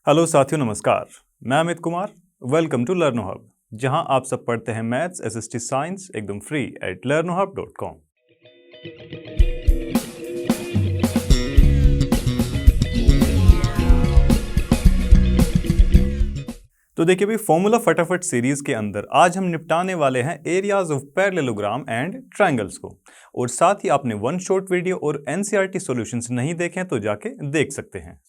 Hello साथियों, नमस्कार। मैं Amit Kumar. Welcome to Learno Hub, जहां आप सब पढ़ते हैं मैथ्स, एसएसटी, साइंस एकदम फ्री एट learnohub.com। तो देखिए भाई, फॉर्मूला फटाफट सीरीज के अंदर आज हम निपटाने वाले हैं areas of parallelogram and triangles को। और साथ ही आपने वन शॉर्ट वीडियो और एनसीईआरटी सॉल्यूशंस नहीं देखे हैं तो जाके देख सकते हैं।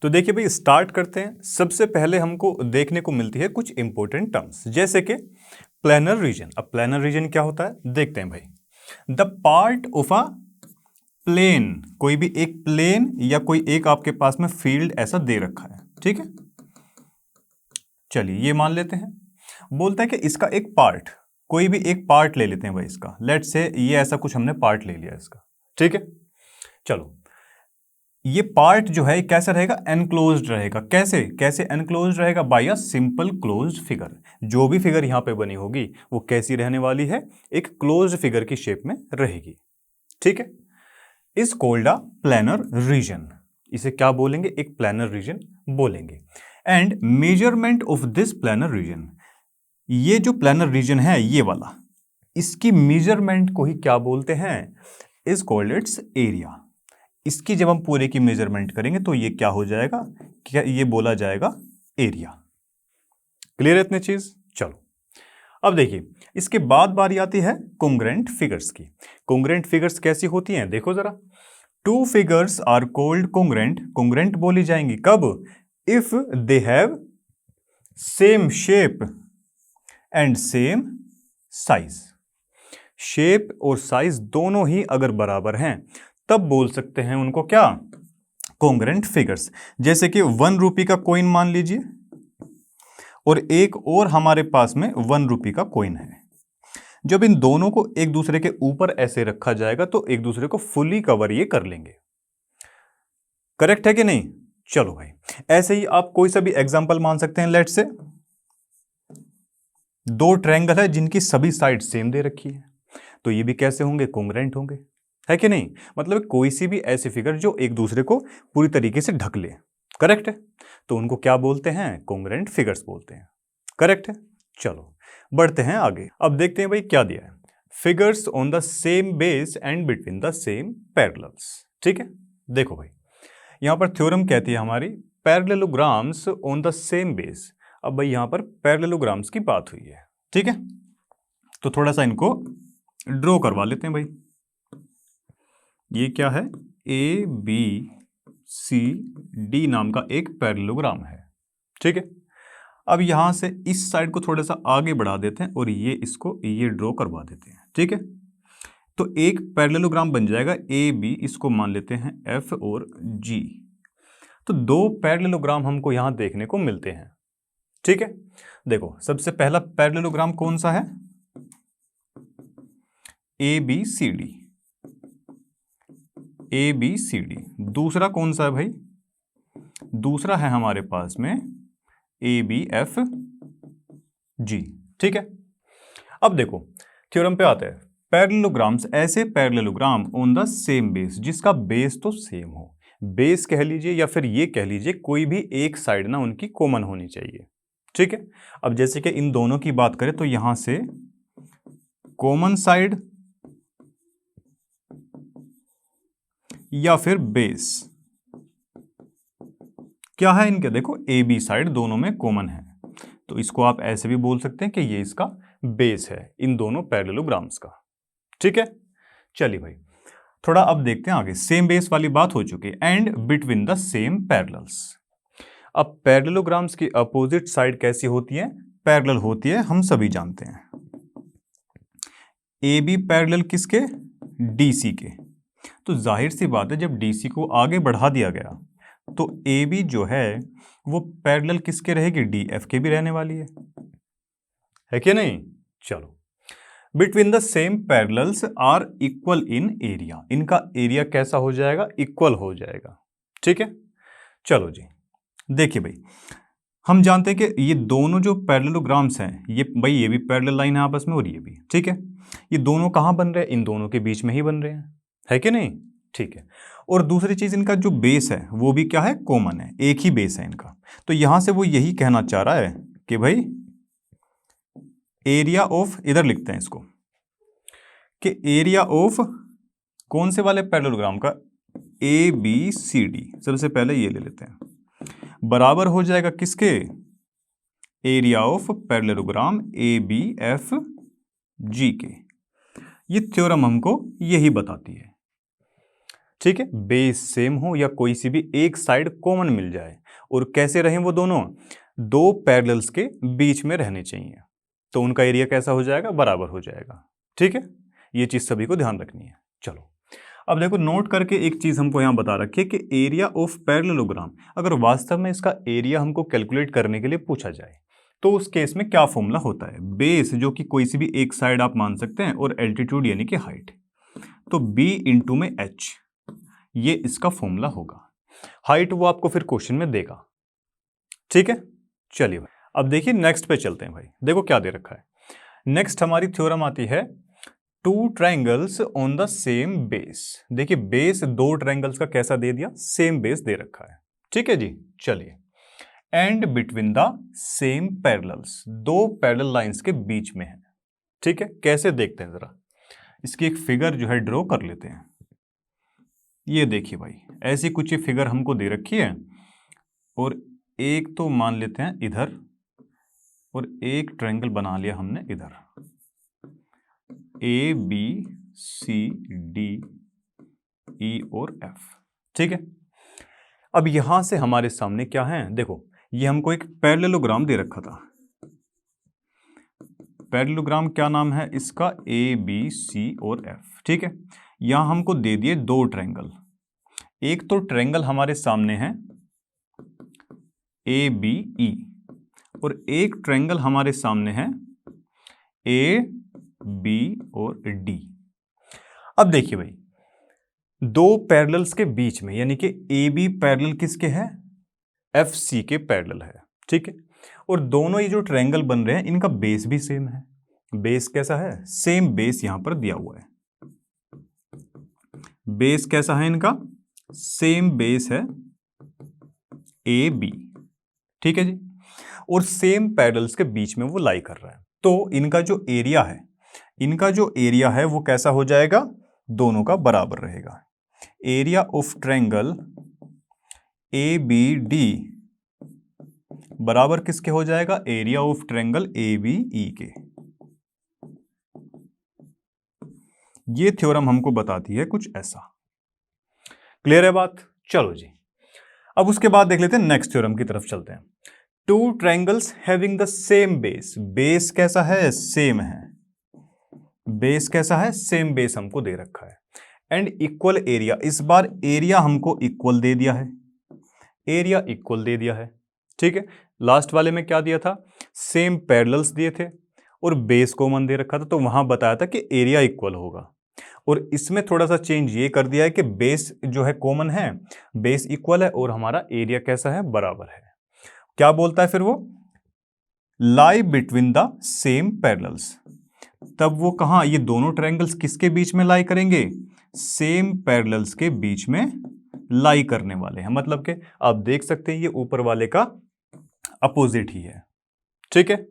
तो देखिए भाई, स्टार्ट करते हैं। सबसे पहले हमको देखने को मिलती है कुछ इंपॉर्टेंट टर्म्स, जैसे कि प्लेनर रीजन। अब प्लेनर रीजन क्या होता है देखते हैं भाई। The part of a plane, कोई भी एक प्लेन या कोई एक आपके पास में फील्ड ऐसा दे रखा है, ठीक है। चलिए ये मान लेते हैं। बोलता है कि इसका एक पार्ट, कोई भी एक पार्ट ले लेते हैं भाई इसका। लेट्स से ये ऐसा कुछ हमने पार्ट ले लिया इसका, ठीक है। चलो, ये पार्ट जो है कैसा रहेगा, एनक्लोज्ड रहेगा। कैसे कैसे एनक्लोज्ड रहेगा? By a simple closed figure. जो भी फिगर यहां पे बनी होगी वो कैसी रहने वाली है, एक क्लोज्ड फिगर की शेप में रहेगी, ठीक है। Is called a planar region. इसे क्या बोलेंगे? एक प्लेनर रीजन बोलेंगे। And measurement of this planar region, ये जो प्लेनर रीजन है ये वाला, इसकी मेजरमेंट को ही क्या बोलते हैं? Is called its area. इसकी जब हम पूरे की मेजरमेंट करेंगे तो ये क्या हो जाएगा? क्या ये बोला जाएगा एरिया। क्लियर है इतनी चीज? चलो अब देखिए, इसके बाद बारी आती है कोंग्रेंट फिगर्स की। कोंग्रेंट फिगर्स कैसी होती हैं देखो जरा। Two figures are called congruent. Congruent बोली जाएंगी कब? If they have same shape and same size. Shape और साइज दोनों ही अगर बराबर हैं तब बोल सकते हैं उनको क्या? कोंग्रेंट फिगर्स। जैसे कि 1 रुपये का कॉइन मान लीजिए और एक और हमारे पास में 1 रुपये का कॉइन है। जब इन दोनों को एक दूसरे के ऊपर ऐसे रखा जाएगा तो एक दूसरे को फुली कवर ये कर लेंगे। करेक्ट है कि नहीं? चलो भाई, ऐसे ही आप कोई सा भी एग्जांपल मान सकते हैं। लेट्स से 2 ट्रायंगल है जिनकी सभी साइड सेम दे रखी है, तो ये भी कैसे होंगे? कोंग्रेंट होंगे, है कि नहीं? मतलब कोई सी भी ऐसी फिगर जो एक दूसरे को पूरी तरीके से ढक ले। करेक्ट है, तो उनको क्या बोलते हैं? कोंग्रेंट फिगर्स बोलते हैं। करेक्ट है। चलो बढ़ते हैं आगे। अब देखते हैं भाई क्या दिया है। Figures on the same base and between the same parallels. ठीक है, देखो भाई यहां पर थ्योरम कहती है हमारी parallelograms on the same base. अब भाई यहां पर पैरेललोग्राम्स की बात हुई है, ठीक है। तो थोड़ा सा इनको ड्रॉ करवा लेते हैं भाई। ये क्या है? ए बी सी डी नाम का एक पैरेललोग्राम है, ठीक है। अब यहां से इस साइड को थोड़ा सा आगे बढ़ा देते हैं और ये इसको ये ड्रॉ करवा देते हैं, ठीक है। तो एक पैरेललोग्राम बन जाएगा ए बी, इसको मान लेते हैं एफ और जी। तो 2 पैरेललोग्राम हमको यहां देखने को मिलते हैं, ठीक है। देखो सबसे पहला पैरेललोग्राम कौन सा है? A B C D. A B C D. दूसरा कौन सा है भाई? दूसरा है हमारे पास में ए बी एफ जी, ठीक है। अब देखो थ्योरम पे आते हैं। पैरेललोग्राम्स, ऐसे parallelogram on the same base, जिसका बेस तो सेम हो। बेस कह लीजिए या फिर ये कह लीजिए कोई भी एक साइड ना उनकी कॉमन होनी चाहिए, ठीक है। अब जैसे कि इन दोनों की बात करें तो यहां से कॉमन साइड या फिर बेस क्या है इनके? देखो ए बी साइड दोनों में कॉमन है, तो इसको आप ऐसे भी बोल सकते हैं कि ये इसका बेस है इन दोनों पैरेललोग्राम्स का, ठीक है। चलिए भाई थोड़ा अब देखते हैं आगे। सेम बेस वाली बात हो चुकी है। And between the same parallels. अब पैरेललोग्राम्स की अपोजिट साइड कैसी होती है? पैरेलल होती है, हम सभी जानते हैं। ए बी पैरेलल किसके? डीसी के। तो जाहिर सी बात है जब डीसी को आगे बढ़ा दिया गया तो ए बी जो है वो पैरेलल किसके रहेगी? डी एफ के भी रहने वाली है कि नहीं? चलो, between the same parallels are equal in area. इनका एरिया कैसा हो जाएगा? इक्वल हो जाएगा, ठीक है। चलो जी देखिए भाई, हम जानते हैं कि ये दोनों जो पैरेललोग्राम्स हैं, ये भाई ये भी पैरेलल लाइन है आपस में और ये भी, ठीक है। ये दोनों कहाँ बन रहे हैं? इन दोनों के बीच में ही बन रहे हैं, है कि नहीं? ठीक है। और दूसरी चीज, इनका जो बेस है वो भी क्या है? कॉमन है, एक ही बेस है इनका। तो यहां से वो यही कहना चाह रहा है कि भाई एरिया ऑफ, इधर लिखते हैं इसको, कि एरिया ऑफ कौन से वाले पैरेललोग्राम का? A B C D. सबसे पहले ये ले लेते हैं, बराबर हो जाएगा किसके? Area of parallelogram A B F G के। ये थ्योरम हमको यही बताती है, ठीक है। बेस सेम हो या कोई सी भी एक साइड कॉमन मिल जाए, और कैसे रहें वो दोनों? दो पैरेलल्स के बीच में रहने चाहिए, तो उनका एरिया कैसा हो जाएगा? बराबर हो जाएगा, ठीक है। ये चीज सभी को ध्यान रखनी है। चलो अब देखो, नोट करके एक चीज हमको यहां बता रखी है कि एरिया ऑफ पैरेललोग्राम, अगर वास्तव में इसका एरिया हमको कैलकुलेट करने के लिए पूछा जाए तो उस केस में क्या फॉर्मूला होता है? बेस जो कि कोई सी भी एक साइड आप मान सकते हैं, और एल्टीट्यूड यानी कि हाइट, तो b इंटू में h, ये इसका फॉर्मूला होगा। हाइट वो आपको फिर क्वेश्चन में देगा, ठीक है। चलिए भाई, अब देखिए नेक्स्ट पे चलते हैं भाई। देखो क्या दे रखा है। नेक्स्ट हमारी थ्योरम आती है two triangles on the same base. देखिए बेस दो ट्रायंगल्स का कैसा दे दिया? सेम बेस दे रखा है, ठीक है जी। चलिए, and between the same parallels, दो पैरेलल लाइंस के बीच में है, ठीक है। कैसे देखते हैं जरा, इसकी एक फिगर जो है ड्रॉ कर लेते हैं। ये देखिए भाई, ऐसी कुछ ये फिगर हमको दे रखी है, और एक तो मान लेते हैं इधर, और एक ट्रायंगल बना लिया हमने इधर, ए बी सी डी ई और एफ, ठीक है। अब यहां से हमारे सामने क्या है? देखो, ये हमको एक पैरेललोग्राम दे रखा था। पैरेललोग्राम क्या नाम है इसका? ए बी सी और एफ, ठीक है। यहां हमको दे दिए दो ट्रायंगल। एक तो ट्रायंगल हमारे सामने है ए बी ई, और एक ट्रायंगल हमारे सामने है ए बी और डी। अब देखिए भाई, दो पैरेलल्स के बीच में, यानी कि ए बी पैरेलल किसके है? एफ सी के पैरेलल है, ठीक है। और दोनों ये जो ट्रायंगल बन रहे हैं, इनका बेस भी सेम है। बेस कैसा है? सेम बेस यहां पर दिया हुआ है। बेस कैसा है इनका? सेम बेस है ए बी, ठीक है जी। और सेम पैरेलल्स के बीच में वो लाई कर रहा है, तो इनका जो एरिया है, इनका जो एरिया है वो कैसा हो जाएगा? दोनों का बराबर रहेगा। Area of triangle A B D बराबर किसके हो जाएगा? Area of triangle A B E के। ये थ्योरम हमको बताती है कुछ ऐसा। क्लियर है बात? चलो जी, अब उसके बाद देख लेते हैं नेक्स्ट थ्योरम की तरफ चलते हैं। Two triangles having the same base. Base कैसा है? सेम है। बेस कैसा है? सेम बेस हमको दे रखा है। एंड इक्वल एरिया, इस बार एरिया हमको इक्वल दे दिया है। एरिया इक्वल दे दिया है, ठीक है। लास्ट वाले में क्या दिया था? सेम पैरेलल्स दिए थे और बेस कॉमन दे रखा था, तो वहां बताया था कि एरिया इक्वल होगा। और इसमें थोड़ा सा चेंज ये कर दिया है कि बेस जो है कॉमन है, बेस इक्वल है, और हमारा एरिया कैसा है? बराबर है। क्या बोलता है फिर वो? Lie between the same parallels. तब वो कहां, ये दोनों ट्रायंगल्स किसके बीच में लाई करेंगे? सेम पैरेलल्स के बीच में लाई करने वाले हैं। मतलब कि आप देख सकते हैं ये ऊपर वाले का अपोजिट ही है, ठीक है।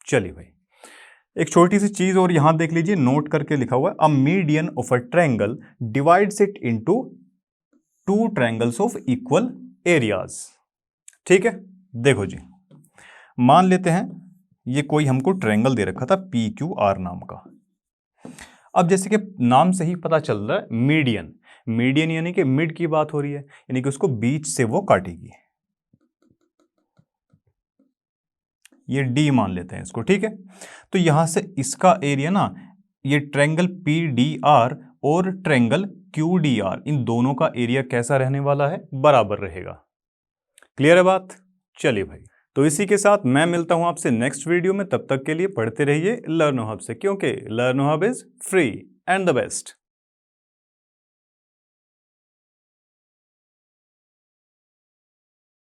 चलिए भाई, एक छोटी सी चीज और यहां देख लीजिए, नोट करके लिखा हुआ है, a median of a triangle divides it into two triangles of equal areas, ठीक है। देखो जी, मान लेते हैं ये कोई हमको ट्रायंगल दे रखा था पी क्यू आर नाम का। अब जैसे कि नाम से ही पता चल रहा है मीडियन, मीडियन यानी कि मिड की बात हो रही है, यानी कि उसको बीच से वो काटेगी। ये डी मान लेते हैं इसको, ठीक है। तो यहां से इसका एरिया ना, ये ट्रायंगल पी डी आर और ट्रायंगल क्यू डी आर, इन दोनों का एरिया कैसा रहने वाला है? बराबर रहेगा। क्लियर है बात? चलिए भाई, तो इसी के साथ मैं मिलता हूं आपसे नेक्स्ट वीडियो में। तब तक के लिए पढ़ते रहिए लर्नो हब से, क्योंकि लर्नो hub is free and the best.